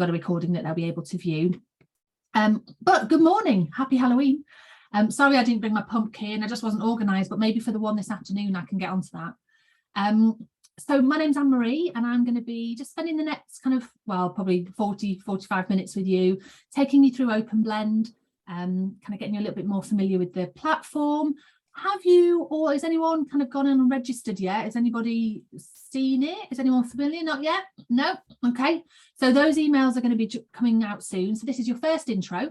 got a recording that they'll be able to view. But good morning, happy Halloween. Sorry I didn't bring my pumpkin, I just wasn't organised, but maybe for the one this afternoon I can get onto that. So my name's Anne-Marie, and I'm going to be just spending the next kind of, well, probably 40-45 minutes with you, taking you through OpenBlend, kind of getting you a little bit more familiar with the platform. Have you, or is anyone kind of gone in and registered yet? Has anybody seen it? Is anyone familiar? Not yet? No? Okay. So those emails are going to be coming out soon. So this is your first intro.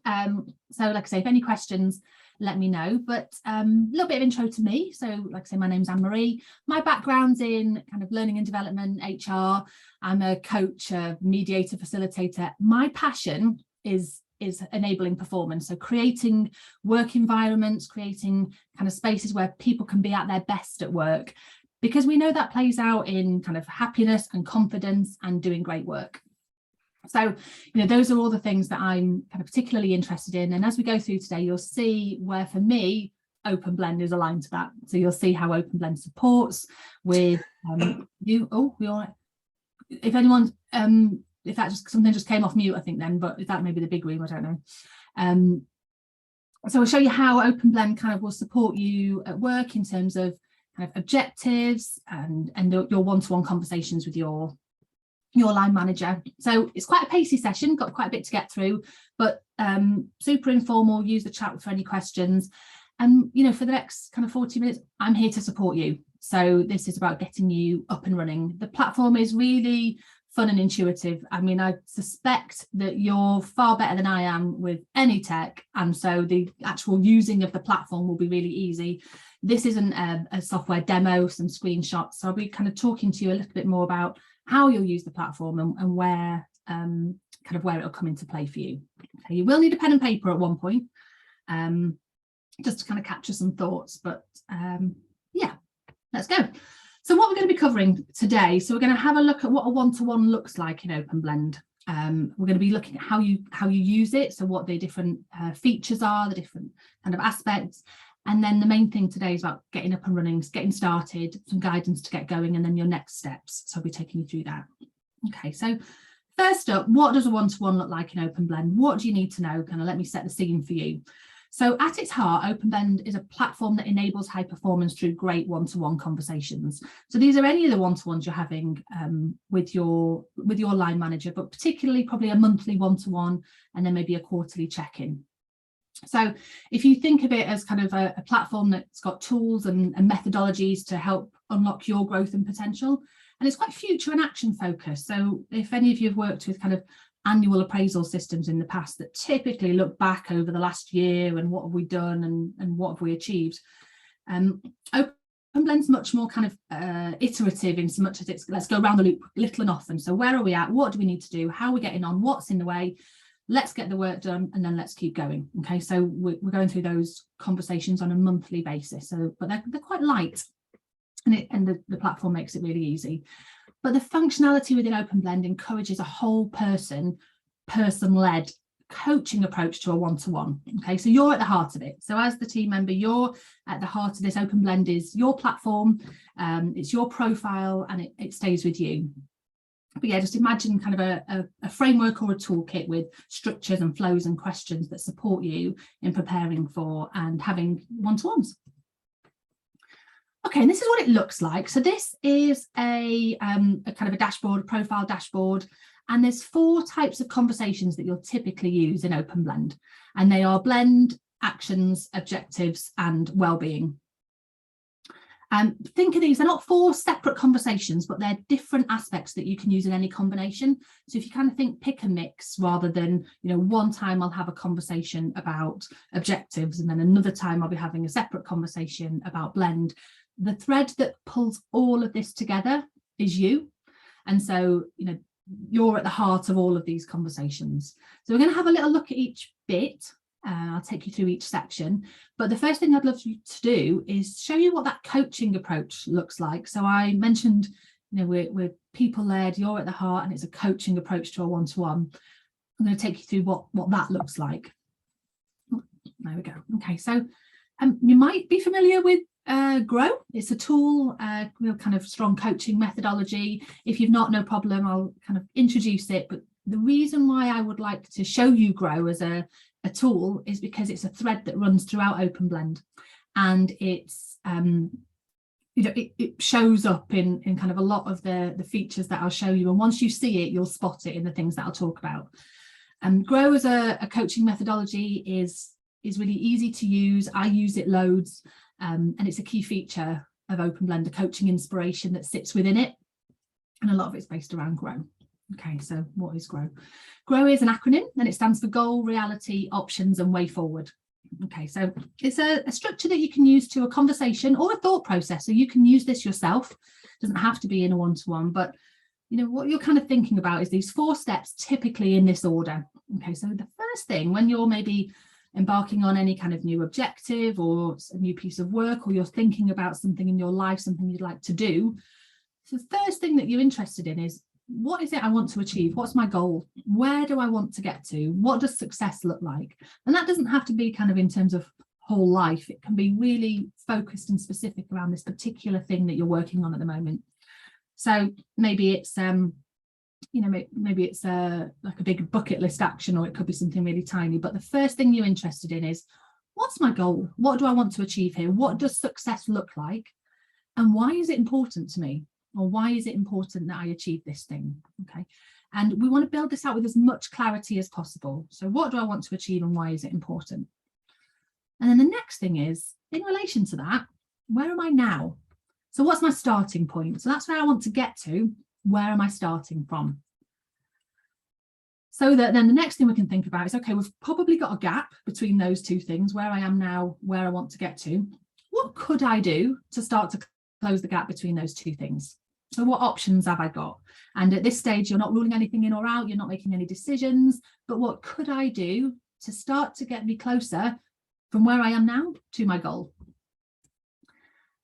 So like I say, if any questions, let me know. But a little bit of intro to me. So like I say, my name's Anne-Marie. My background's in kind of learning and development, HR. I'm a coach, a mediator, facilitator. My passion is enabling performance. So creating work environments, creating kind of spaces where people can be at their best at work, because we know that plays out in kind of happiness and confidence and doing great work. So, those are all the things that I'm kind of particularly interested in. And as we go through today, you'll see where, for me, OpenBlend is aligned to that. So you'll see how OpenBlend supports with you. Oh, we all right? If anyone, if that just something just came off mute, I think then, but if that may be the big room, I don't know. So I'll show you how OpenBlend kind of will support you at work in terms of kind of objectives and your one-to-one conversations with your line manager. So it's quite a pacey session, got quite a bit to get through, but super informal. Use the chat for any questions. And for the next kind of 40 minutes, I'm here to support you. So this is about getting you up and running. The platform is really fun and intuitive. I mean, I suspect that you're far better than I am with any tech, and so the actual using of the platform will be really easy. This isn't a software demo, some screenshots. So I'll be kind of talking to you a little bit more about how you'll use the platform and where kind of where it'll come into play for you. Okay, you will need a pen and paper at one point, just to kind of capture some thoughts, but yeah, let's go. So what we're going to be covering today, so we're going to have a look at what a one-to-one looks like in OpenBlend. We're going to be looking at how you use it, so what the different features are, the different kind of aspects. And then the main thing today is about getting up and running, getting started, some guidance to get going, and then your next steps. So I'll be taking you through that. Okay, so first up, what does a one-to-one look like in OpenBlend? What do you need to know? Kind of let me set the scene for you. So at its heart, OpenBlend is a platform that enables high performance through great one-to-one conversations. So these are any of the one-to-ones you're having with your line manager, but particularly probably a monthly one-to-one and then maybe a quarterly check-in. So if you think of it as kind of a platform that's got tools and methodologies to help unlock your growth and potential, and it's quite future and action focused. So if any of you have worked with kind of annual appraisal systems in the past that typically look back over the last year and what have we done and what have we achieved, OpenBlend's much more kind of iterative in so much as it's let's go around the loop little and often. So where are we at? What do we need to do? How are we getting on? What's in the way? Let's get the work done and then let's keep going. Okay, so we're going through those conversations on a monthly basis. So, but they're quite light, and the platform makes it really easy. But the functionality within OpenBlend encourages a whole person-led coaching approach to a one-to-one. Okay, so you're at the heart of it. So as the team member, you're at the heart of this. OpenBlend is your platform, it's your profile, and it stays with you. But yeah, just imagine kind of a framework or a toolkit with structures and flows and questions that support you in preparing for and having one-to-ones. Okay, and this is what it looks like. So this is a kind of a dashboard, a profile dashboard, and there's 4 types of conversations that you'll typically use in OpenBlend, and they are blend, actions, objectives, and well-being. Think of these, they're not 4 separate conversations, but they're different aspects that you can use in any combination. So if you kind of think pick a mix rather than, one time I'll have a conversation about objectives and then another time I'll be having a separate conversation about blend. The thread that pulls all of this together is you. And so, you're at the heart of all of these conversations. So we're going to have a little look at each bit. I'll take you through each section, but the first thing I'd love you to do is show you what that coaching approach looks like. So I mentioned, we're people-led, you're at the heart, and it's a coaching approach to a one-to-one. I'm going to take you through what that looks like. There we go. Okay, so you might be familiar with Grow. It's a tool, real kind of strong coaching methodology. If you've not, no problem, I'll kind of introduce it. But the reason why I would like to show you Grow as a tool is because it's a thread that runs throughout OpenBlend, and it's it shows up in kind of a lot of the features that I'll show you, and once you see it, you'll spot it in the things that I'll talk about. Grow as a coaching methodology is really easy to use. I use it loads, and it's a key feature of OpenBlend, a coaching inspiration that sits within it, and a lot of it's based around Grow. Okay, so what is Grow? Grow is an acronym, and it stands for Goal, Reality, Options, and Way Forward. Okay, so it's a structure that you can use to a conversation or a thought process. So you can use this yourself. It doesn't have to be in a one-to-one, but you know what you're kind of thinking about is these 4 steps, typically in this order. Okay, so the first thing, when you're maybe embarking on any kind of new objective or a new piece of work, or you're thinking about something in your life, something you'd like to do, so the first thing that you're interested in is, what is it I want to achieve? What's my goal? Where do I want to get to? What does success look like? And that doesn't have to be kind of in terms of whole life. It can be really focused and specific around this particular thing that you're working on at the moment. So maybe it's you know, maybe it's like a big bucket list action, or it could be something really tiny. But the first thing you're interested in is, what's my goal? What do I want to achieve here? What does success look like? And why is it important to me? Or why is it important that I achieve this thing? Okay, and we want to build this out with as much clarity as possible. So what do I want to achieve, and why is it important? And then the next thing is, in relation to that, where am I now? So what's my starting point? So that's where I want to get to. Where am I starting from? So that then the next thing we can think about is, okay, we've probably got a gap between those two things, where I am now, where I want to get to. What could I do to start to close the gap between those two things? So what options have I got? And at this stage, you're not ruling anything in or out, you're not making any decisions, but what could I do to start to get me closer from where I am now to my goal?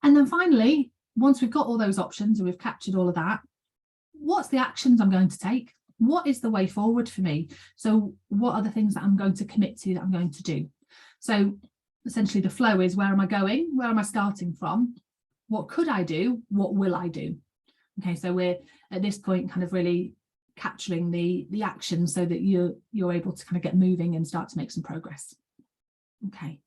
And then finally, once we've got all those options and we've captured all of that, what's the actions I'm going to take? What is the way forward for me? So what are the things that I'm going to commit to, that I'm going to do? So essentially the flow is, where am I going? Where am I starting from? What could I do? What will I do? Okay, so we're at this point kind of really capturing the action so that you're able to kind of get moving and start to make some progress. Okay,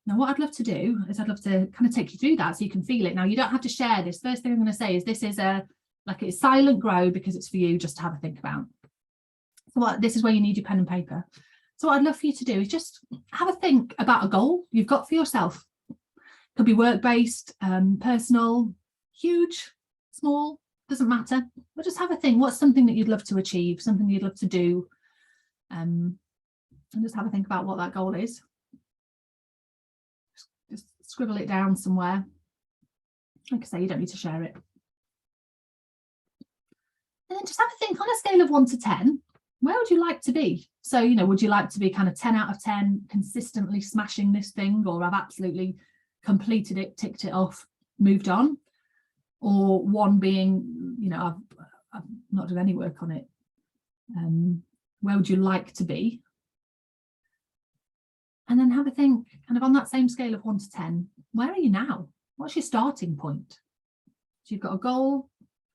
now what I'd love to do is I'd love to kind of take you through that so you can feel it. Now you don't have to share this. First thing I'm going to say is this is it's silent Grow, because it's for you just to have a think about. So this is where you need your pen and paper. So what I'd love for you to do is just have a think about a goal you've got for yourself. It could be work-based, personal, huge, small, doesn't matter, but just have a think. What's something that you'd love to achieve, something you'd love to do, and just have a think about what that goal is. Just scribble it down somewhere. Like I say, you don't need to share it. And then just have a think, on a scale of 1 to 10, where would you like to be? So, you know, would you like to be kind of 10 out of 10, consistently smashing this thing, or I've absolutely completed it, ticked it off, moved on? Or 1 being, you know, I've not done any work on it. Where would you like to be? And then have a think, kind of on that same scale of 1 to 10, where are you now? What's your starting point? So you've got a goal,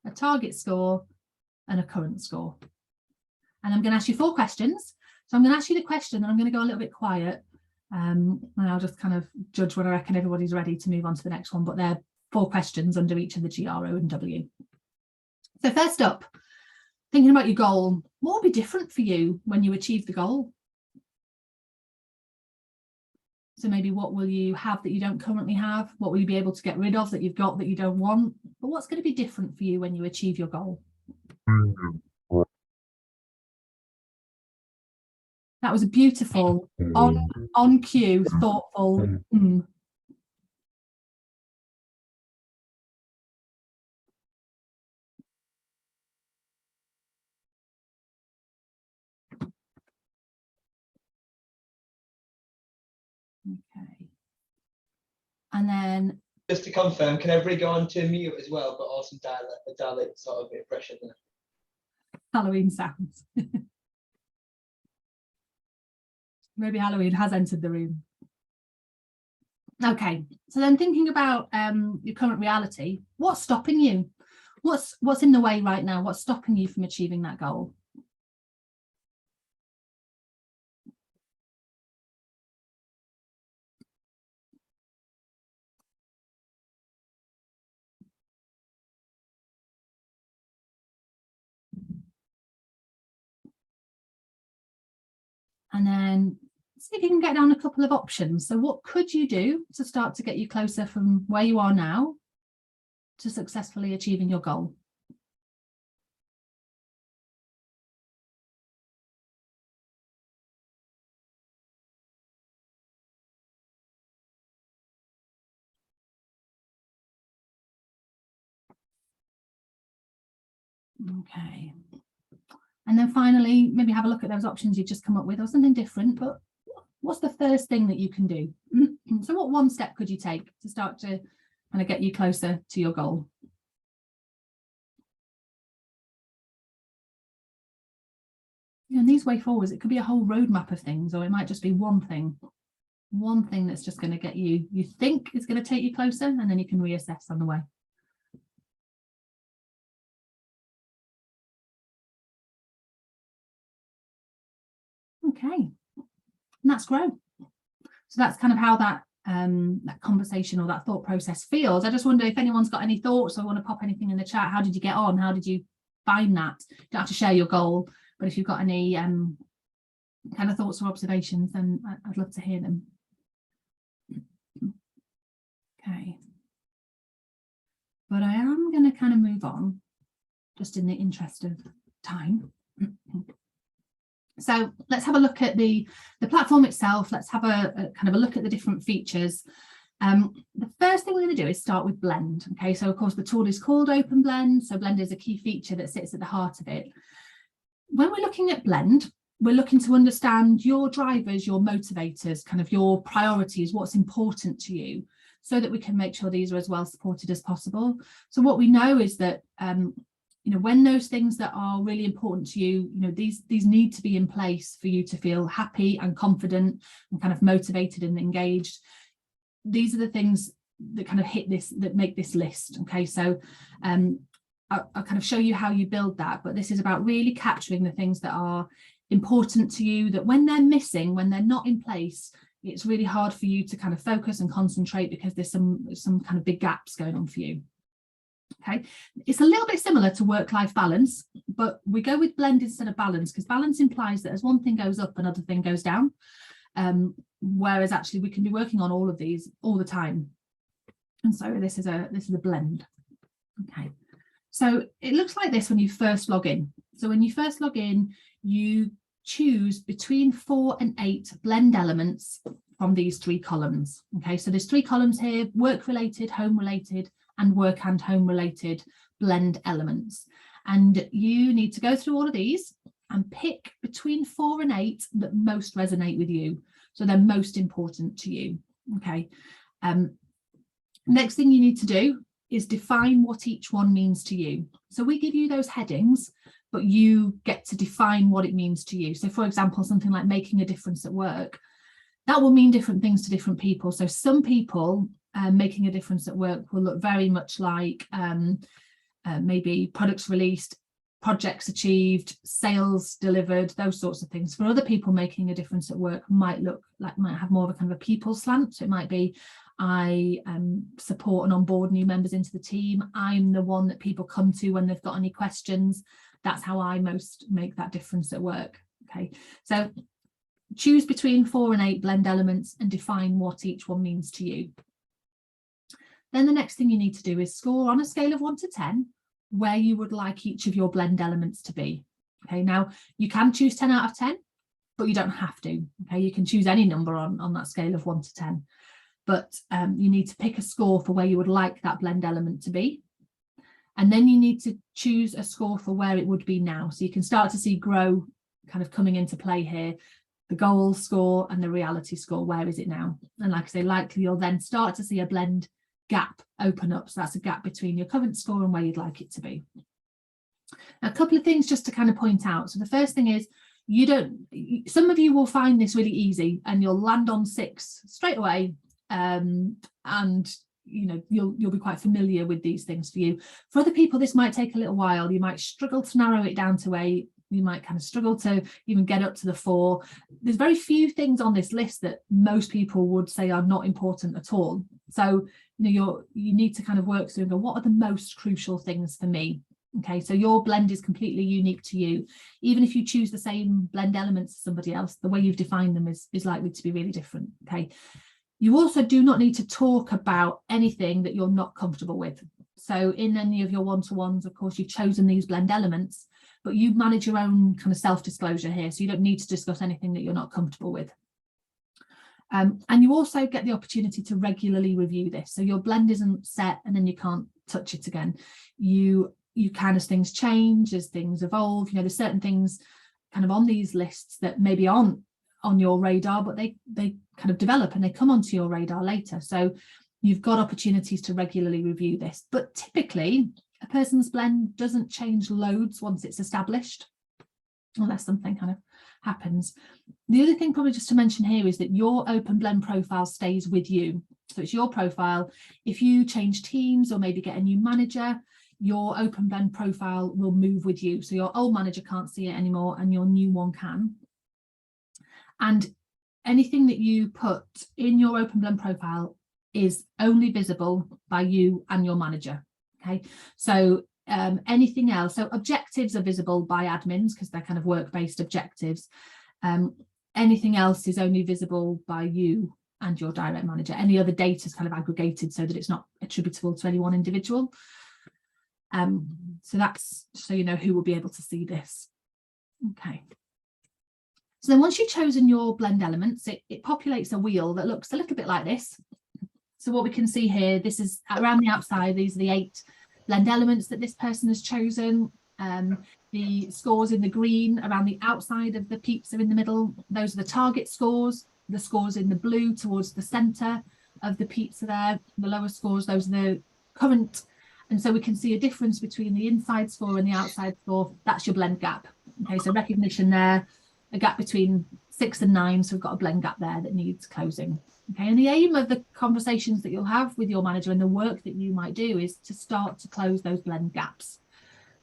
a target score, and a current score. And I'm going to ask you 4 questions. So I'm going to ask you the question, and I'm going to go a little bit quiet, and I'll just kind of judge when I reckon everybody's ready to move on to the next one. But they're 4 questions under each of the G, R, O, and W. So first up, thinking about your goal, what will be different for you when you achieve the goal? So maybe what will you have that you don't currently have? What will you be able to get rid of that you've got that you don't want? But what's going to be different for you when you achieve your goal? That was a beautiful, on cue, thoughtful. Okay. And then, just to confirm, can everybody go on to mute as well, but also dial it sort of impression there? Halloween sounds. Maybe Halloween has entered the room. Okay, so then thinking about your current reality, what's stopping you? What's in the way right now? What's stopping you from achieving that goal? And then see if you can get down a couple of options. So what could you do to start to get you closer from where you are now to successfully achieving your goal? Okay. And then finally, maybe have a look at those options you've just come up with, or something different, but what's the first thing that you can do? So what one step could you take to start to kind of get you closer to your goal? And these way forwards, it could be a whole roadmap of things, or it might just be one thing that's just going to get you think is going to take you closer, and then you can reassess on the way. Okay, and that's grow. So that's kind of how that conversation or that thought process feels. I just wonder if anyone's got any thoughts or want to pop anything in the chat. How did you get on? How did you find that? You don't have to share your goal, but if you've got any kind of thoughts or observations, then I'd love to hear them. Okay. But I am going to kind of move on, just in the interest of time. So let's have a look at the platform itself. Let's have a kind of a look at the different features. The first thing we're going to do is start with Blend. Okay, so of course the tool is called Open Blend. So Blend is a key feature that sits at the heart of it. When we're looking at Blend, we're looking to understand your drivers, your motivators, kind of your priorities, what's important to you, so that we can make sure these are as well supported as possible. So what we know is that when those things that are really important to you, these need to be in place for you to feel happy and confident and kind of motivated and engaged. These are the things that kind of hit this, that make this list. Okay, so I'll kind of show you how you build that, but this is about really capturing the things that are important to you, that when they're missing, when they're not in place, it's really hard for you to kind of focus and concentrate because there's some kind of big gaps going on for you. Okay, it's a little bit similar to work-life balance, but we go with Blend instead of balance, because balance implies that as one thing goes up, another thing goes down, whereas actually we can be working on all of these all the time. And so this is a blend. Okay, so it looks like this when you first log in. So when you first log in, you choose between 4 and 8 blend elements from these 3 columns. Okay, so there's 3 columns here: work related, home related, and work and home related blend elements. And you need to go through all of these and pick between 4 and 8 that most resonate with you. So they're most important to you. Okay. Next thing you need to do is define what each one means to you. So we give you those headings, but you get to define what it means to you. So for example, something like making a difference at work, that will mean different things to different people. So some people making a difference at work will look very much like maybe products released, projects achieved, sales delivered, those sorts of things. For other people, making a difference at work might have more of a kind of a people slant. So it might be, I support and onboard new members into the team. I'm the one that people come to when they've got any questions. That's how I most make that difference at work. Okay, so choose between 4 and 8 blend elements and define what each one means to you. Then the next thing you need to do is score on a scale of 1 to 10 where you would like each of your blend elements to be. Okay, now you can choose 10 out of 10, but you don't have to. Okay, you can choose any number on that scale of 1 to 10, but you need to pick a score for where you would like that blend element to be. And then you need to choose a score for where it would be now. So you can start to see grow kind of coming into play here. The goal score and the reality score, where is it now? And like I say, likely you'll then start to see a blend gap open up. So that's a gap between your current score and where you'd like it to be. Now, a couple of things just to kind of point out. So the first thing is, some of you will find this really easy and you'll land on 6 straight away and you'll be quite familiar with these things for you. For other people, this might take a little while. You might struggle to narrow it down to 8. You might kind of struggle to even get up to the 4. There's very few things on this list that most people would say are not important at all. So you need to kind of work through and go, what are the most crucial things for me? Okay, so your blend is completely unique to you. Even if you choose the same blend elements as somebody else, the way you've defined them is likely to be really different. Okay, you also do not need to talk about anything that you're not comfortable with. So in any of your one-to-ones, of course, you've chosen these blend elements, but you manage your own kind of self-disclosure here. So you don't need to discuss anything that you're not comfortable with. And you also get the opportunity to regularly review this. So your blend isn't set and then you can't touch it again. You can, as things change, as things evolve, there's certain things kind of on these lists that maybe aren't on your radar, but they kind of develop and they come onto your radar later. So you've got opportunities to regularly review this. But typically, a person's blend doesn't change loads once it's established, unless something kind of happens. The other thing probably just to mention here is that your open blend profile stays with you. So it's your profile. If you change teams or maybe get a new manager, your open blend profile will move with you. So your old manager can't see it anymore and your new one can. And anything that you put in your open blend profile is only visible by you and your manager. Okay, so anything else, so objectives are visible by admins because they're kind of work-based objectives. Anything else is only visible by you and your direct manager. Any other data is kind of aggregated so that it's not attributable to any one individual. So that's so you know who will be able to see this. Okay. So then once you've chosen your blend elements, it populates a wheel that looks a little bit like this. So what we can see here, this is around the outside, these are the 8 blend elements that this person has chosen. The scores in the green around the outside of the peeps are in the middle. Those are the target scores. The scores in the blue towards the center of the peeps are there. The lower scores, those are the current. And so we can see a difference between the inside score and the outside score. That's your blend gap. Okay, so recognition there, a gap between 6 and 9. So we've got a blend gap there that needs closing. Okay, and the aim of the conversations that you'll have with your manager and the work that you might do is to start to close those blend gaps.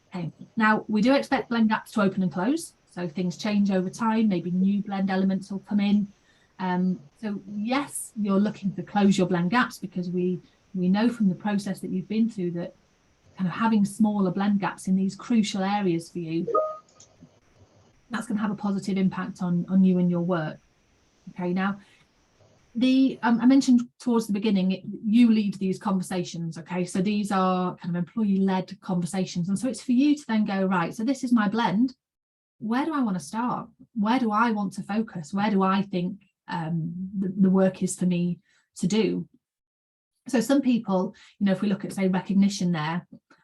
Okay, now we do expect blend gaps to open and close. So things change over time, maybe new blend elements will come in. So yes, you're looking to close your blend gaps because we know from the process that you've been through that kind of having smaller blend gaps in these crucial areas for you, that's going to have a positive impact on you and your work. Okay, now I mentioned towards the beginning, you lead these conversations. Okay, so these are kind of employee-led conversations, and so it's for you to then go, right, so this is my blend. Where do I want to start? Where do I want to focus? Where do I think the work is for me to do? So some people, if we look at, say, recognition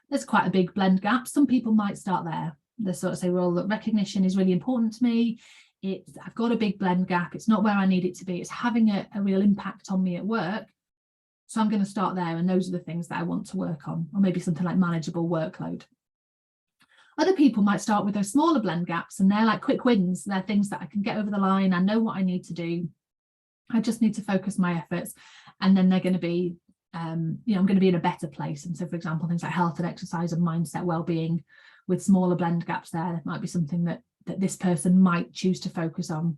there's quite a big blend gap. Some people might start there. They sort of say, well, look, recognition is really important to me. I've got a big blend gap. It's not where I need it to be. It's having a real impact on me at work. So I'm going to start there. And those are the things that I want to work on, or maybe something like manageable workload. Other people might start with those smaller blend gaps, and they're like quick wins. They're things that I can get over the line. I know what I need to do. I just need to focus my efforts. And then they're going to be, I'm going to be in a better place. And so, for example, things like health and exercise and mindset well-being with smaller blend gaps there might be something that this person might choose to focus on.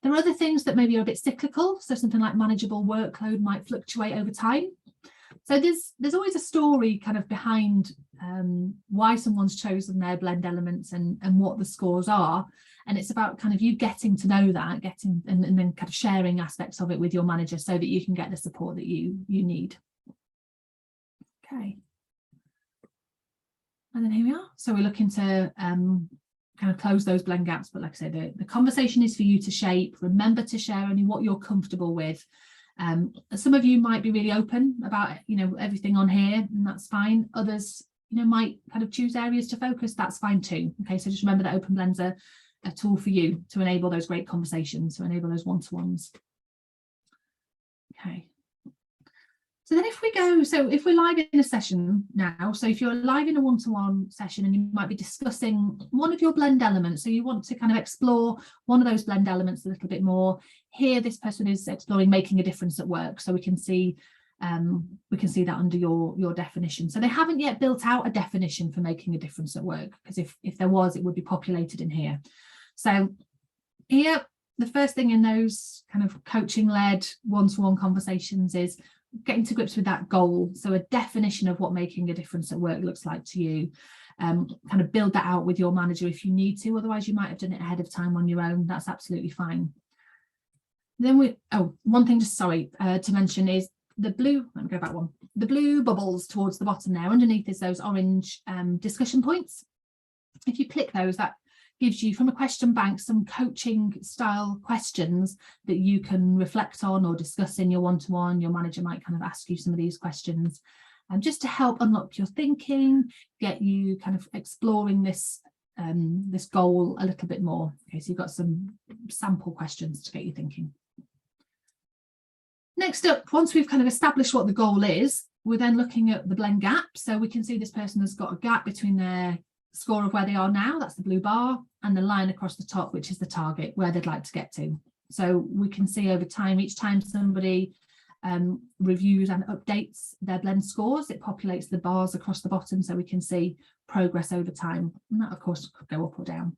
There are other things that maybe are a bit cyclical. So something like manageable workload might fluctuate over time. So there's always a story kind of behind why someone's chosen their blend elements and what the scores are. And it's about kind of you getting to know that, and then kind of sharing aspects of it with your manager so that you can get the support that you need. Okay. And then here we are. So we're looking to kind of close those blend gaps. But like I say, the conversation is for you to shape. Remember to share only what you're comfortable with. Some of you might be really open about, everything on here, and that's fine. Others, might kind of choose areas to focus. That's fine too. Okay, so just remember that open blends are a tool for you to enable those great conversations, to enable those one-to-ones. Okay. So then if we go, so if we're live in a session now, so if you're live in a one-to-one session and you might be discussing one of your blend elements, so you want to kind of explore one of those blend elements a little bit more. Here, this person is exploring making a difference at work. So we can see that under your definition. So they haven't yet built out a definition for making a difference at work, because if there was, it would be populated in here. So here, the first thing in those kind of coaching-led one-to-one conversations is getting to grips with that goal. So a definition of what making a difference at work looks like to you. Kind of build that out with your manager if you need to. Otherwise, you might have done it ahead of time on your own. That's absolutely fine. Then one thing just to mention is the blue, let me go back one. The blue bubbles towards the bottom there, underneath is those orange discussion points. If you click those, that gives you from a question bank some coaching style questions that you can reflect on or discuss in your one-to-one. Your manager might kind of ask you some of these questions just to help unlock your thinking, get you kind of exploring this this goal a little bit more. Okay, so you've got some sample questions to get you thinking. Next up, once we've kind of established what the goal is, we're then looking at the blend gap. So we can see this person has got a gap between their score of where they are now, that's the blue bar, and the line across the top, which is the target, where they'd like to get to. So we can see over time, each time somebody reviews and updates their blend scores, it populates the bars across the bottom, so we can see progress over time. And that, of course, could go up or down.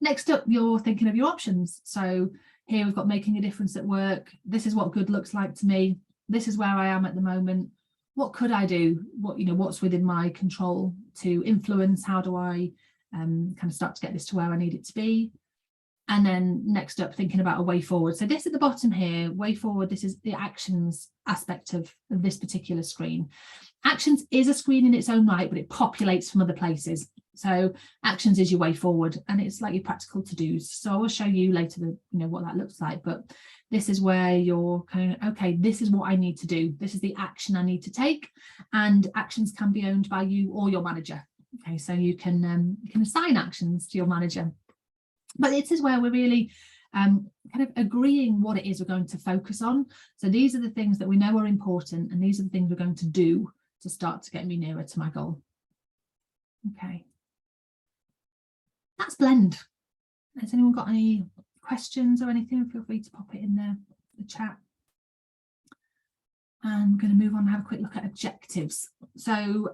Next up, you're thinking of your options. So here we've got making a difference at work. This is what good looks like to me. This is where I am at the moment. What could I do? What's within my control to influence? How do I kind of start to get this to where I need it to be? And then next up, thinking about a way forward. So this at the bottom here, way forward, this is the actions aspect of this particular screen. Actions is a screen in its own right, but it populates from other places. So actions is your way forward, and it's like your practical to-dos. So I will show you later what that looks like, but this is where you're kind of, okay, this is what I need to do. This is the action I need to take, and actions can be owned by you or your manager. Okay, so you can assign actions to your manager. But this is where we're really kind of agreeing what it is we're going to focus on. So these are the things that we know are important, and these are the things we're going to do to start to get me nearer to my goal. Okay. That's blend. Has anyone got any questions or anything? Feel free to pop it in the chat. I'm going to move on and have a quick look at objectives. So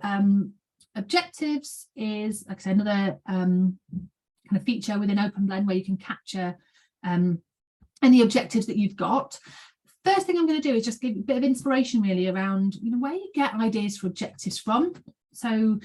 objectives is, like I said, another kind of feature within OpenBlend where you can capture any objectives that you've got. First thing I'm going to do is just give a bit of inspiration really around where you get ideas for objectives from. So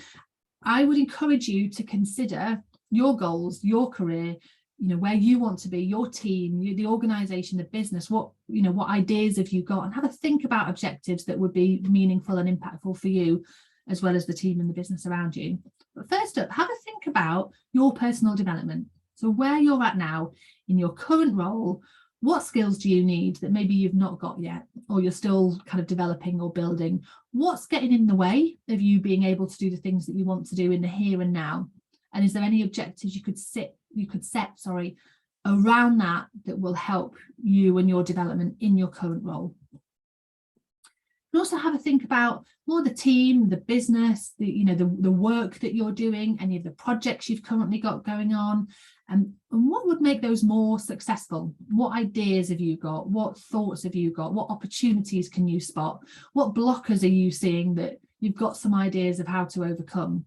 I would encourage you to consider your goals, your career, where you want to be, your team, the organization, the business, what ideas have you got, and have a think about objectives that would be meaningful and impactful for you, as well as the team and the business around you. But first up, have a think about your personal development. So where you're at now in your current role, what skills do you need that maybe you've not got yet, or you're still kind of developing or building? What's getting in the way of you being able to do the things that you want to do in the here and now? And is there any objectives you could set around that will help you and your development in your current role? And also have a think about more the team, the business, the work that you're doing, any of the projects you've currently got going on, and what would make those more successful? What ideas have you got? What thoughts have you got? What opportunities can you spot? What blockers are you seeing that you've got some ideas of how to overcome?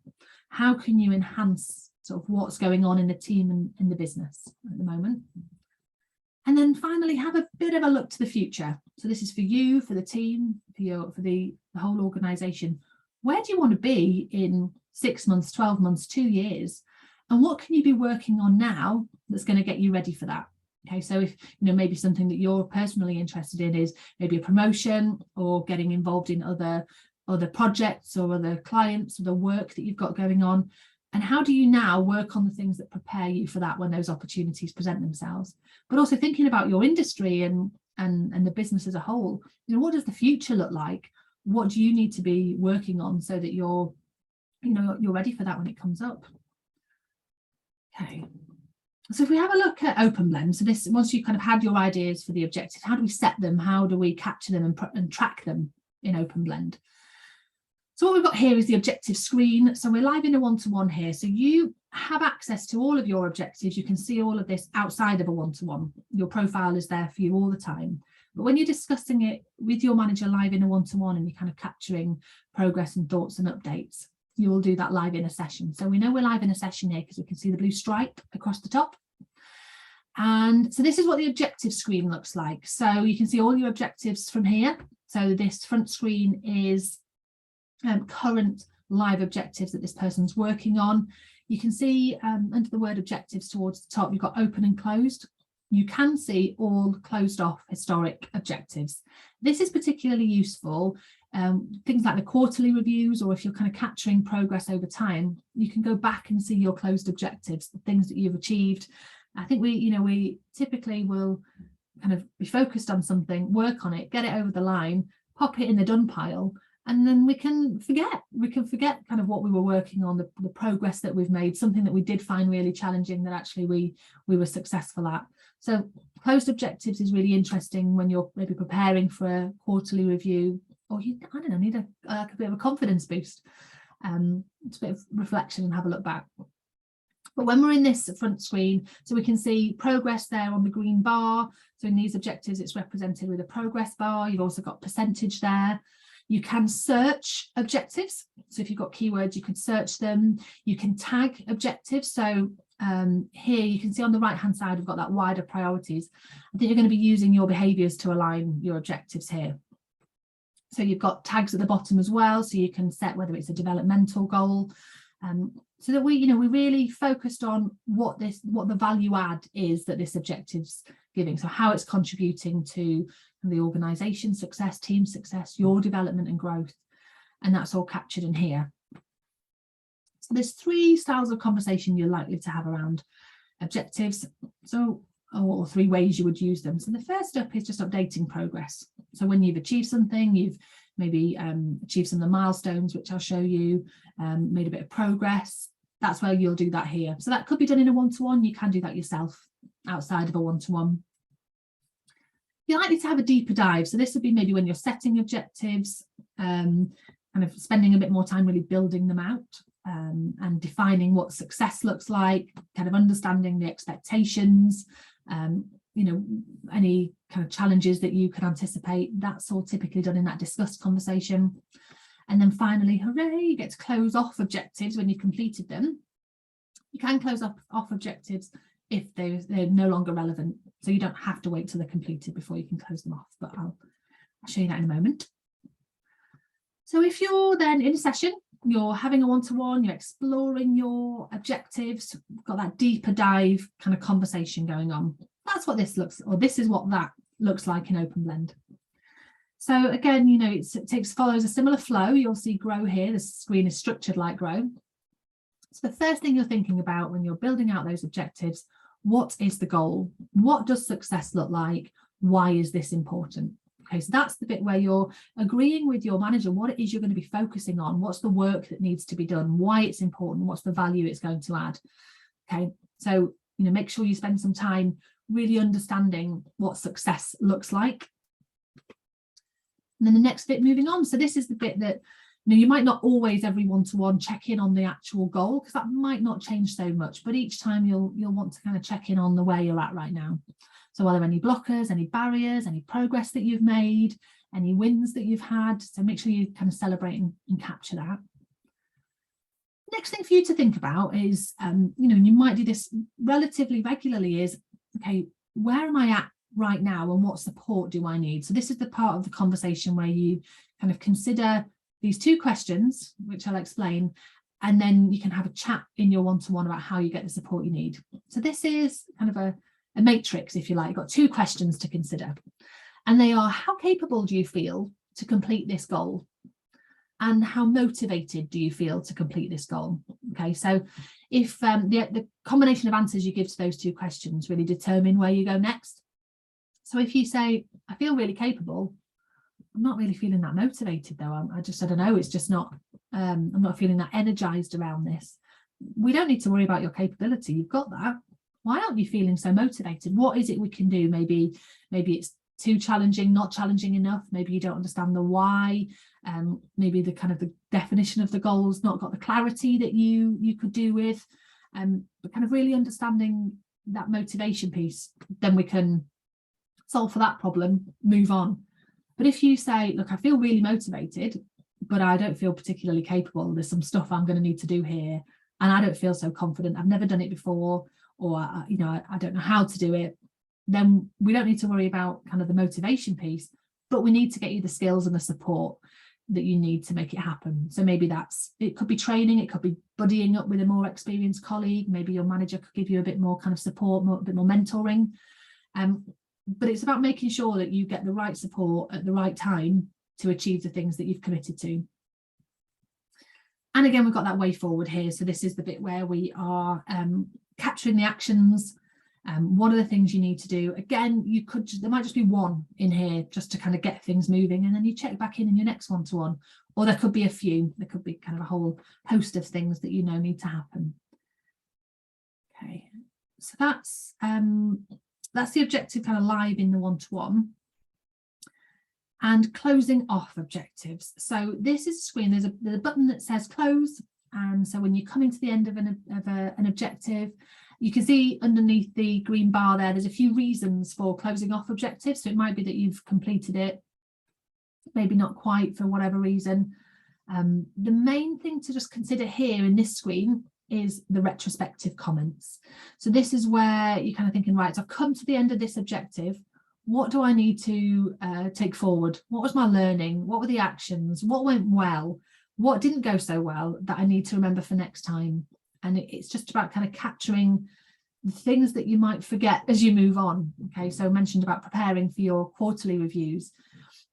How can you enhance sort of what's going on in the team and in the business at the moment? And then finally, have a bit of a look to the future. So this is for you, for the team, for the whole organization. Where do you want to be in 6 months, 12 months, 2 years? And what can you be working on now that's going to get you ready for that? Okay, so if maybe something that you're personally interested in is maybe a promotion or getting involved in other projects or other clients or the work that you've got going on. And how do you now work on the things that prepare you for that when those opportunities present themselves? But also thinking about your industry and the business as a whole. What does the future look like? What do you need to be working on so that you're ready for that when it comes up? Okay. So if we have a look at OpenBlend, so this, once you kind of had your ideas for the objectives, how do we set them? How do we capture them and track them in OpenBlend? So what we've got here is the objective screen. So we're live in a one-to-one here. So you have access to all of your objectives. You can see all of this outside of a one-to-one. Your profile is there for you all the time. But when you're discussing it with your manager live in a one-to-one and you're kind of capturing progress and thoughts and updates, you will do that live in a session. So we know we're live in a session here because we can see the blue stripe across the top. And so this is what the objective screen looks like. So you can see all your objectives from here. So this front screen is current live objectives that this person's working on. You can see under the word objectives towards the top, you've got open and closed. You can see all closed off historic objectives. This is particularly useful. Things like the quarterly reviews, or if you're kind of capturing progress over time, you can go back and see your closed objectives, the things that you've achieved. I think we typically will kind of be focused on something, work on it, get it over the line, pop it in the done pile, and then we can forget kind of what we were working on, the progress that we've made, something that we did find really challenging that actually we were successful at. So closed objectives is really interesting when you're maybe preparing for a quarterly review, or you, I don't know, need a bit of a confidence boost. It's a bit of reflection and have a look back. But when we're in this front screen, so we can see progress there on the green bar. So in these objectives, it's represented with a progress bar. You've also got percentage there. You can search objectives. So if you've got keywords, you can search them. You can tag objectives. So here you can see on the right hand side, we've got that wider priorities. I think you're going to be using your behaviors to align your objectives here. So you've got tags at the bottom as well. So you can set whether it's a developmental goal. So that we really focused on what the value add is that this objective's giving. So how it's contributing to the organisation success, team success, your development and growth. And that's all captured in here. So there's 3 styles of conversation you're likely to have around objectives. So, or 3 ways you would use them. So the first up is just updating progress. So when you've achieved something, you've maybe achieved some of the milestones, which I'll show you, made a bit of progress. That's where you'll do that here. So that could be done in a one-to-one. You can do that yourself outside of a one-to-one. You're likely to have a deeper dive. So this would be maybe when you're setting objectives, kind of spending a bit more time really building them out and defining what success looks like, kind of understanding the expectations, any kind of challenges that you can anticipate. That's all typically done in that discussed conversation. And then finally, hooray, you get to close off objectives when you've completed them. You can close off objectives if they're no longer relevant. So you don't have to wait till they're completed before you can close them off, but I'll show you that in a moment. So if you're then in a session, you're having a one-to-one, you're exploring your objectives, got that deeper dive kind of conversation going on. That's what this looks, or this is what that looks like in OpenBlend. So again, it follows a similar flow. You'll see Grow here. The screen is structured like Grow. So the first thing you're thinking about when you're building out those objectives, what is the goal? What does success look like? Why is this important? Okay, so that's the bit where you're agreeing with your manager what it is you're going to be focusing on, what's the work that needs to be done, why it's important, what's the value it's going to add. Okay, so make sure you spend some time really understanding what success looks like. And then the next bit, moving on. So this is the bit that you might not always every one-to-one check in on the actual goal, because that might not change so much, but each time you'll want to kind of check in on the where you're at right now. So are there any blockers, any barriers, any progress that you've made, any wins that you've had? So make sure you kind of celebrate and capture that. Next thing for you to think about is, and you might do this relatively regularly, is, okay, where am I at right now and what support do I need? So this is the part of the conversation where you kind of consider these 2 questions, which I'll explain, and then you can have a chat in your one-to-one about how you get the support you need. So this is kind of a matrix, if you like. You've got 2 questions to consider, and they are: how capable do you feel to complete this goal? And how motivated do you feel to complete this goal? Okay, so if the combination of answers you give to those 2 questions really determine where you go next. So if you say, I feel really capable, I'm not really feeling that motivated though. I don't know, it's just not, I'm not feeling that energized around this. We don't need to worry about your capability. You've got that. why aren't you feeling so motivated? What is it we can do? Maybe it's too challenging, not challenging enough. Maybe you don't understand the why. Maybe the kind of the definition of the goals not got the clarity that you could do with. But kind of really understanding that motivation piece, then we can solve for that problem, move on. But if you say, look, I feel really motivated, but I don't feel particularly capable, there's some stuff I'm going to need to do here, and I don't feel so confident, I've never done it before, or I don't know how to do it, then we don't need to worry about kind of the motivation piece, but we need to get you the skills and the support that you need to make it happen. So maybe it could be training, it could be buddying up with a more experienced colleague, maybe your manager could give you a bit more kind of support, a bit more mentoring. But it's about making sure that you get the right support at the right time to achieve the things that you've committed to. And again, we've got that way forward here. So this is the bit where we are capturing the actions. What are the things you need to do? Again, there might just be one in here just to kind of get things moving, and then you check back in your next one-to-one, or there could be a few. There could be kind of a whole host of things that you know need to happen. Okay, so that's the objective kind of live in the one-to-one. And closing off objectives. So this is a screen, there's a button that says close, and so when you're coming to the end of an objective, you can see underneath the green bar there's a few reasons for closing off objectives. So it might be that you've completed it, maybe not quite for whatever reason. The main thing to just consider here in this screen is the retrospective comments. So this is where you're kind of thinking, right, so I've come to the end of this objective. What do I need to take forward? What was my learning? What were the actions? What went well? What didn't go so well that I need to remember for next time? And it's just about kind of capturing the things that you might forget as you move on. Okay, so I mentioned about preparing for your quarterly reviews.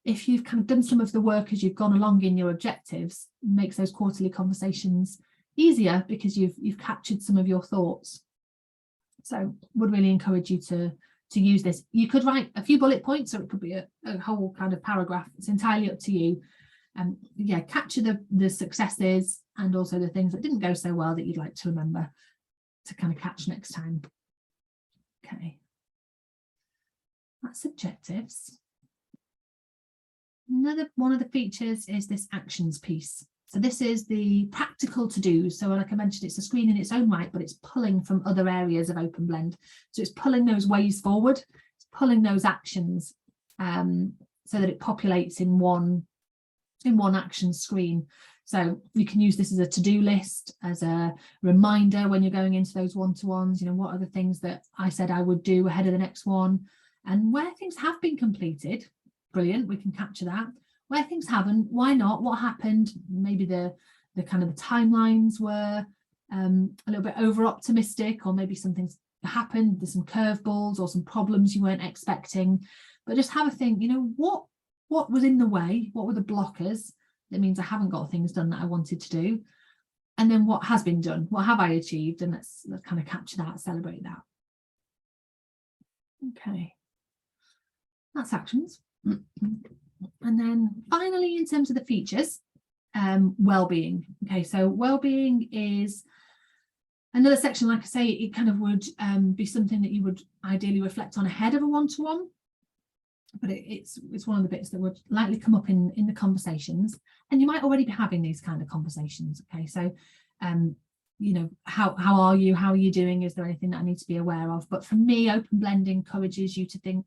If you've kind of done some of the work as you've gone along in your objectives, it makes those quarterly conversations easier because you've captured some of your thoughts. So would really encourage you to use this. You could write a few bullet points, or it could be a whole kind of paragraph. It's entirely up to you. Yeah, capture the successes and also the things that didn't go so well that you'd like to remember to kind of catch next time. Okay, that's objectives. Another one of the features is this actions piece. So this is the practical to do. So like I mentioned, it's a screen in its own right, but it's pulling from other areas of Open Blend. So it's pulling those ways forward, it's pulling those actions so that it populates in one action screen. So you can use this as a to-do list, as a reminder when you're going into those one-to-ones, what are the things that I said I would do ahead of the next one, and where things have been completed, brilliant, we can capture that. Where things haven't, why not? What happened? Maybe the kind of the timelines were a little bit over optimistic, or maybe something's happened, there's some curveballs or some problems you weren't expecting. But just have a think, what was in the way? What were the blockers? That means I haven't got things done that I wanted to do. And then what has been done? What have I achieved? And let's kind of capture that, celebrate that. Okay, that's actions. And then finally, in terms of the features, well-being. Okay, so well-being is another section. Like I say, it kind of would be something that you would ideally reflect on ahead of a one-to-one, but it's one of the bits that would likely come up in the conversations, and you might already be having these kind of conversations. Okay, so how are you? How are you doing? Is there anything that I need to be aware of? But for me, Open Blend encourages you to think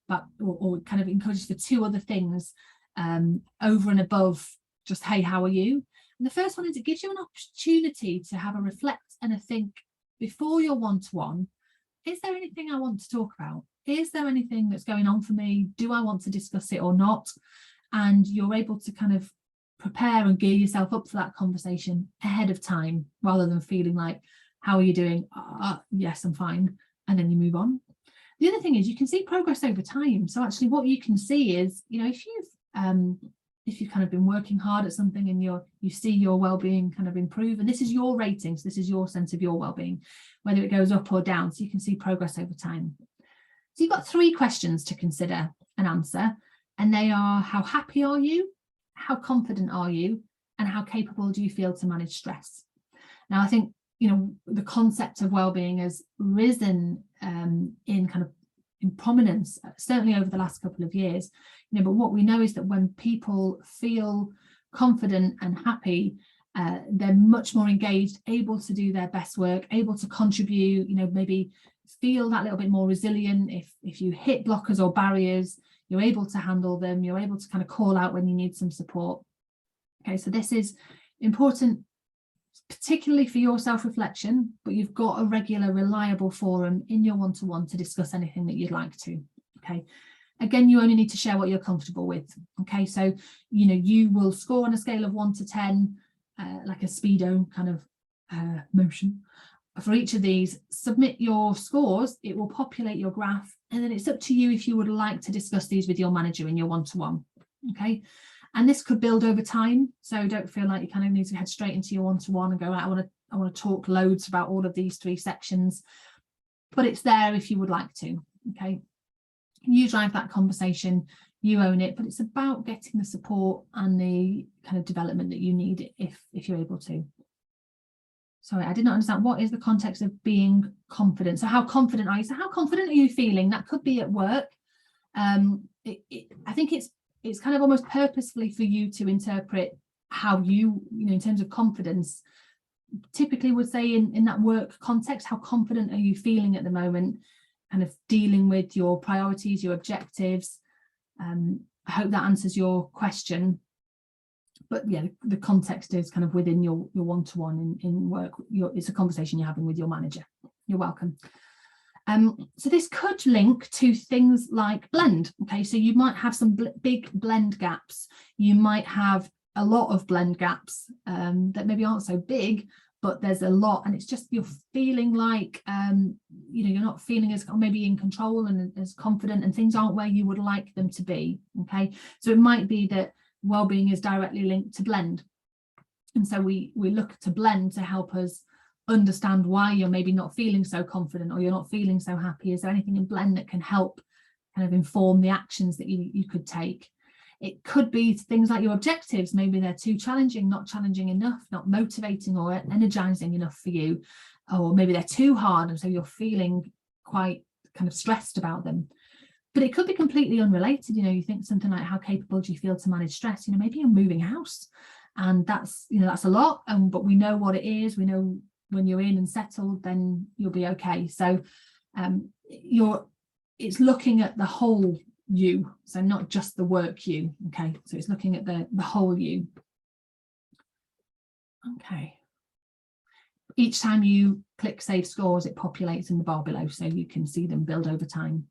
about, or kind of encourages for two other things over and above just, hey, how are you? And the first one is it gives you an opportunity to have a reflect and a think before your one-to-one. Is there anything I want to talk about? Is there anything that's going on for me? Do I want to discuss it or not? And you're able to kind of prepare and gear yourself up for that conversation ahead of time, rather than feeling like, how are you doing? Yes, I'm fine. And then you move on. The other thing is you can see progress over time. So actually what you can see is, if you've kind of been working hard at something and you see your well-being kind of improve, and this is your rating, so this is your sense of your well-being, whether it goes up or down, so you can see progress over time. So you've got 3 questions to consider and answer, and they are: how happy are you? How confident are you? And how capable do you feel to manage stress? Now, I think you know, the concept of well-being has risen in prominence, certainly over the last couple of years. You know, but what we know is that when people feel confident and happy, they're much more engaged, able to do their best work, able to contribute, you know, maybe feel that little bit more resilient. If you hit blockers or barriers, you're able to handle them, you're able to kind of call out when you need some support. Okay, so this is important, particularly for your self-reflection, but you've got a regular, reliable forum in your one-to-one to discuss anything that you'd like to. Okay, again, you only need to share what you're comfortable with. Okay, so, you know, you will score on a scale of 1 to 10, like a speedo kind of motion. For each of these, submit your scores, it will populate your graph, and then it's up to you if you would like to discuss these with your manager in your one-to-one. Okay, and this could build over time, so don't feel like you kind of need to head straight into your one-to-one and go, I want to talk loads about all of these 3 sections, but it's there if you would like to. Okay, you drive that conversation, you own it, but it's about getting the support and the kind of development that you need if you're able to. Sorry, I did not understand. What is the context of being confident? So how confident are you? So how confident are you feeling? That could be at work. I think it's kind of almost purposefully for you to interpret how you know, in terms of confidence, typically would say in that work context, how confident are you feeling at the moment, kind of dealing with your priorities, your objectives. I hope that answers your question. But yeah, the context is kind of within your one-to-one in work. It's a conversation you're having with your manager. You're welcome. So this could link to things like blend. Okay, so you might have some big blend gaps. You might have a lot of blend gaps that maybe aren't so big, but there's a lot, and it's just you're feeling like you know, you're not feeling as maybe in control and as confident, and things aren't where you would like them to be. Okay, so it might be that well-being is directly linked to blend, and so we look to blend to help us understand why you're maybe not feeling so confident or you're not feeling so happy. Is there anything in blend that can help kind of inform the actions that you could take? It could be things like your objectives. Maybe they're too challenging, not challenging enough, not motivating or energizing enough for you, or maybe they're too hard, and so you're feeling quite kind of stressed about them. But it could be completely unrelated. You know, you think something like, how capable do you feel to manage stress? You know, maybe you're moving house, and that's, you know, that's a lot, but we know what it is. We know when you're in and settled, then you'll be okay. So it's looking at the whole you, so not just the work you. Okay, so it's looking at the whole you. Okay, each time you click save scores, it populates in the bar below, so you can see them build over time.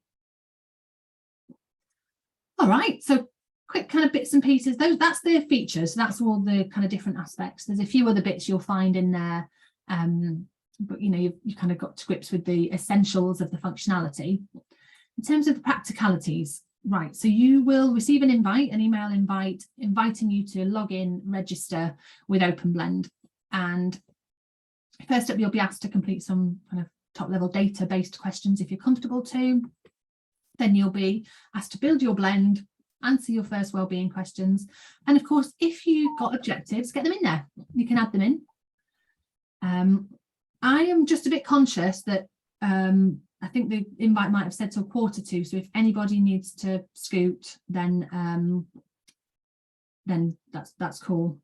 All right, so quick kind of bits and pieces. That's the features. That's all the kind of different aspects. There's a few other bits you'll find in there, but you know, you've kind of got to grips with the essentials of the functionality. In terms of the practicalities, right, so you will receive an email invite, inviting you to log in, register with OpenBlend. And first up, you'll be asked to complete some kind of top-level data-based questions if you're comfortable to. Then you'll be asked to build your blend, answer your first wellbeing questions. And of course, if you've got objectives, get them in there. You can add them in. I am just a bit conscious that I think the invite might have said till 1:45. So if anybody needs to scoot, then that's cool.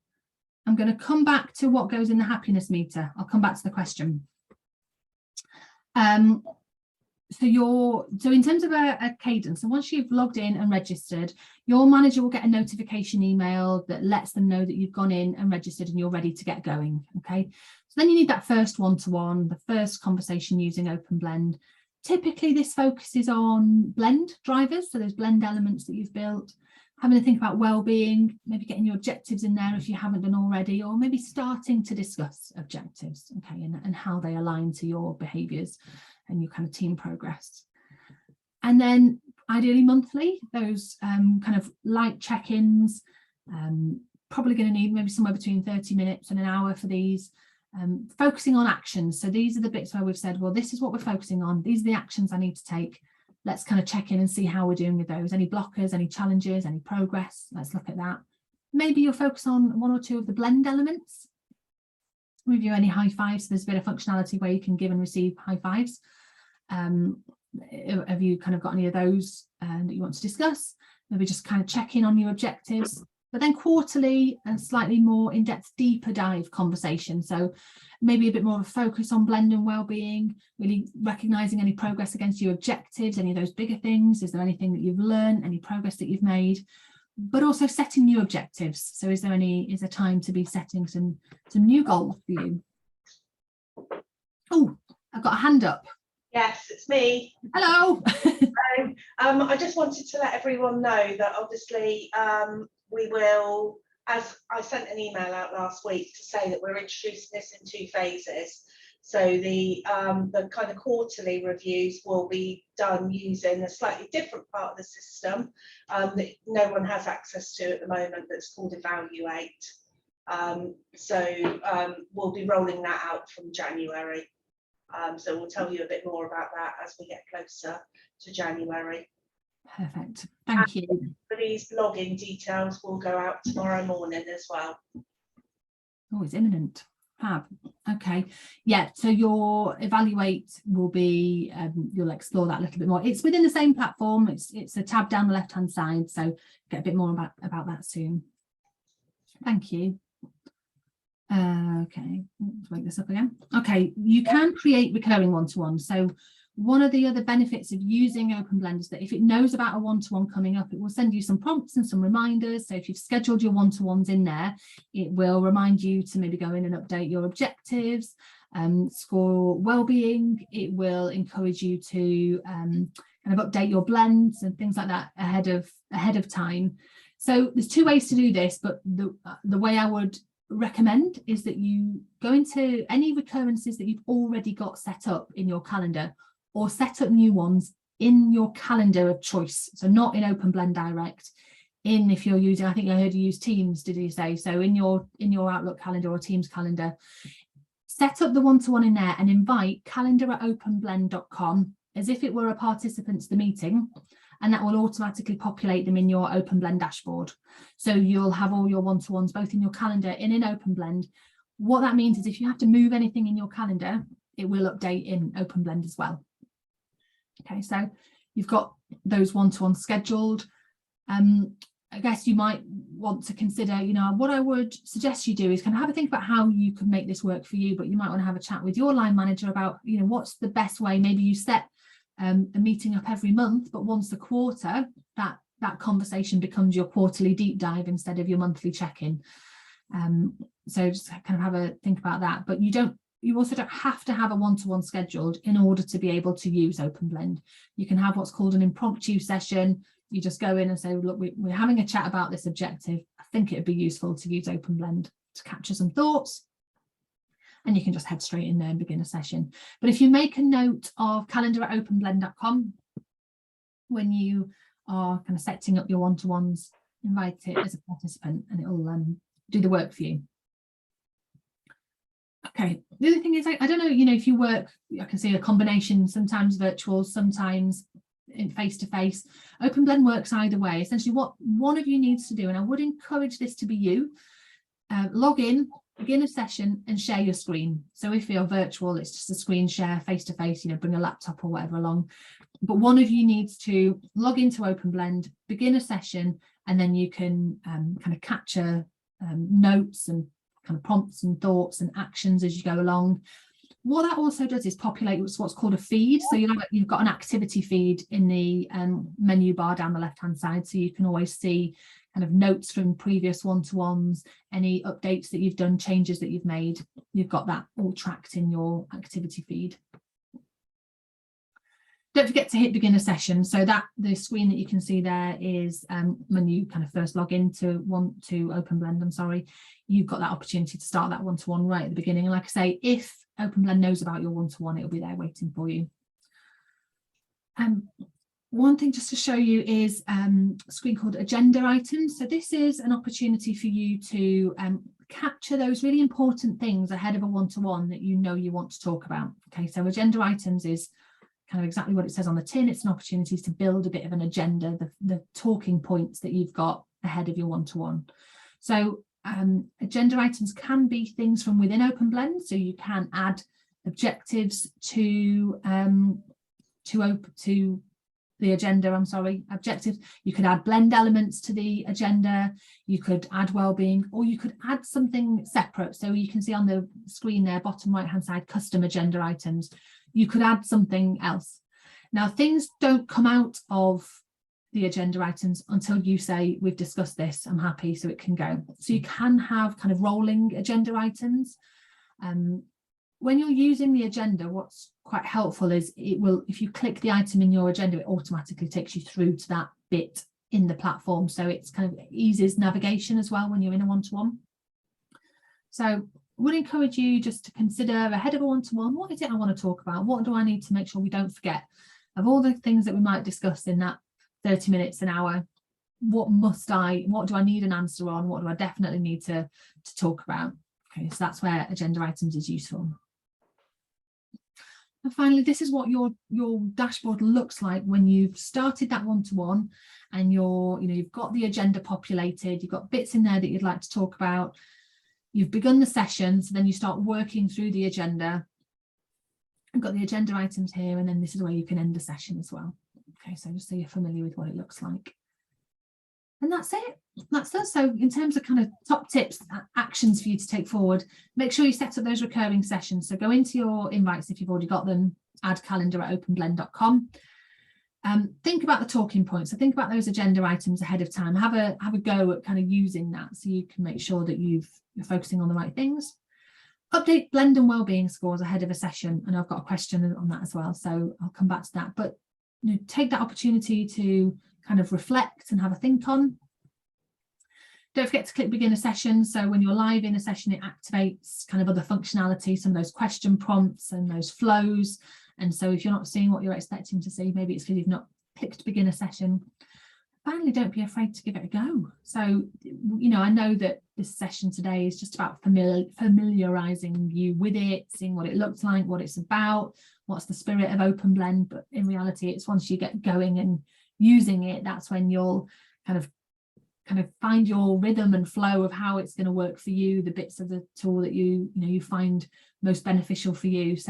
I'm going to come back to what goes in the happiness meter. I'll come back to the question. So in terms of a cadence, so once you've logged in and registered, your manager will get a notification email that lets them know that you've gone in and registered and you're ready to get going. Okay, so then you need that first one-to-one, the first conversation using OpenBlend. Typically this focuses on blend drivers, so those blend elements that you've built, having to think about well-being, maybe getting your objectives in there if you haven't done already, or maybe starting to discuss objectives, okay, and how they align to your behaviours and your kind of team progress. And then ideally monthly, those kind of light check-ins, probably going to need maybe somewhere between 30 minutes and an hour for these, focusing on actions. So these are the bits where we've said, well, this is what we're focusing on. These are the actions I need to take. Let's kind of check in and see how we're doing with those. Any blockers, any challenges, any progress? Let's look at that. Maybe you'll focus on 1 or 2 of the blend elements. review any high fives. There's a bit of functionality where you can give and receive high fives. Have you kind of got any of those that you want to discuss? Maybe just kind of check in on your objectives. But then quarterly, a slightly more in-depth, deeper dive conversation. So maybe a bit more of a focus on blend and well-being, really recognising any progress against your objectives, any of those bigger things. Is there anything that you've learned, any progress that you've made? But also setting new objectives. So is there time to be setting some new goals for you? Oh, I've got a hand up. Yes, it's me. Hello. I just wanted to let everyone know that obviously we will, as I sent an email out last week to say that we're introducing this in 2 phases. So the kind of quarterly reviews will be done using a slightly different part of the system that no one has access to at the moment, that's called Evaluate. We'll be rolling that out from January. So we'll tell you a bit more about that as we get closer to January. Perfect. Thank you. These login details will go out tomorrow morning as well. Oh, it's imminent. Fab. Okay. Yeah. So your Evaluate will be, you'll explore that a little bit more. It's within the same platform. It's a tab down the left-hand side. So get a bit more about that soon. Thank you. Okay, let's wake this up again. Okay, you can create recurring one-to-ones. So one of the other benefits of using OpenBlend is that if it knows about a one-to-one coming up, it will send you some prompts and some reminders. So if you've scheduled your one-to-ones in there, it will remind you to maybe go in and update your objectives, score well-being. It will encourage you to kind of update your blends and things like that ahead of time. So there's 2 ways to do this, but the way I would recommend is that you go into any recurrences that you've already got set up in your calendar, or set up new ones in your calendar of choice. So not in OpenBlend Direct, if you're using, I think I heard you use Teams, did you say? So in your Outlook calendar or Teams calendar, set up the one-to-one in there and invite calendar@openblend.com as if it were a participant to the meeting, and that will automatically populate them in your OpenBlend dashboard. So you'll have all your one-to-ones both in your calendar and in OpenBlend. What that means is if you have to move anything in your calendar, it will update in OpenBlend as well. Okay, so you've got those one-to-ones scheduled. I guess you might want to consider, what I would suggest you do is kind of have a think about how you can make this work for you, but you might want to have a chat with your line manager about, what's the best way. Maybe you set a meeting up every month, but once a quarter, that conversation becomes your quarterly deep dive instead of your monthly check-in. So just kind of have a think about that. But you also don't have to have a one-to-one scheduled in order to be able to use OpenBlend. You can have what's called an impromptu session. You just go in and say, look, we're having a chat about this objective. I think it'd be useful to use OpenBlend to capture some thoughts. And you can just head straight in there and begin a session. But if you make a note of calendar@openblend.com when you are kind of setting up your one-to-ones, invite it as a participant and it will do the work for you. Okay, the other thing is, I don't know, if you work, I can see a combination, sometimes virtual, sometimes in face-to-face. OpenBlend works either way. Essentially what one of you needs to do, and I would encourage this to be you, log in, begin a session and share your screen. So if you're virtual, it's just a screen share. Face-to-face, bring a laptop or whatever along. But one of you needs to log into OpenBlend, begin a session, and then you can kind of capture notes and kind of prompts and thoughts and actions as you go along. What that also does is populate what's called a feed. So you've got an activity feed in the menu bar down the left-hand side, so you can always see kind of notes from previous one-to-ones, any updates that you've done, changes that you've made. You've got that all tracked in your activity feed. Don't forget to hit begin a session. So that the screen that you can see there is when you kind of first log in to OpenBlend, you've got that opportunity to start that one-to-one right at the beginning. And like I say, if OpenBlend knows about your one-to-one, it'll be there waiting for you. One thing just to show you is a screen called agenda items. So this is an opportunity for you to capture those really important things ahead of a one-to-one that you want to talk about. Okay, so agenda items is kind of exactly what it says on the tin. It's an opportunity to build a bit of an agenda, the talking points that you've got ahead of your one-to-one. So Agenda items can be things from within OpenBlend, so you can add objectives to the agenda. Objectives. You could add blend elements to the agenda. You could add wellbeing, or you could add something separate. So you can see on the screen there, bottom right hand side, custom agenda items. You could add something else. Now, things don't come out of the agenda items until you say, we've discussed this, I'm happy, so it can go. So you can have kind of rolling agenda items. When you're using the agenda, what's quite helpful is it will, if you click the item in your agenda, it automatically takes you through to that bit in the platform. So it's kind of eases navigation as well when you're in a one-to-one. So I would encourage you just to consider ahead of a one-to-one, what is it I want to talk about? What do I need to make sure we don't forget? Of all the things that we might discuss in that 30 minutes, an hour, what do I need an answer on? What do I definitely need to talk about? Okay, so that's where agenda items is useful. And finally, this is what your dashboard looks like when you've started that one-to-one and you've got the agenda populated, you've got bits in there that you'd like to talk about, you've begun the session, so then you start working through the agenda. I've got the agenda items here, and then this is where you can end the session as well. Okay, so just so you're familiar with what it looks like. And that's it. That's us. So in terms of kind of top tips, actions for you to take forward, make sure you set up those recurring sessions. So go into your invites if you've already got them, add calendar at openblend.com. Think about the talking points. So think about those agenda items ahead of time. Have a go at kind of using that so you can make sure that you're focusing on the right things. Update blend and wellbeing scores ahead of a session. And I've got a question on that as well, so I'll come back to that. But take that opportunity to kind of reflect and have a think on. Don't forget to click begin a session. So when you're live in a session, it activates kind of other functionality, some of those question prompts and those flows. And so if you're not seeing what you're expecting to see, maybe it's because you've not clicked begin a session. Finally, don't be afraid to give it a go. So, I know that this session today is just about familiarizing you with it, seeing what it looks like, what it's about, what's the spirit of OpenBlend. But in reality, it's once you get going and using it, that's when you'll kind of find your rhythm and flow of how it's going to work for you, the bits of the tool that you find most beneficial for you. So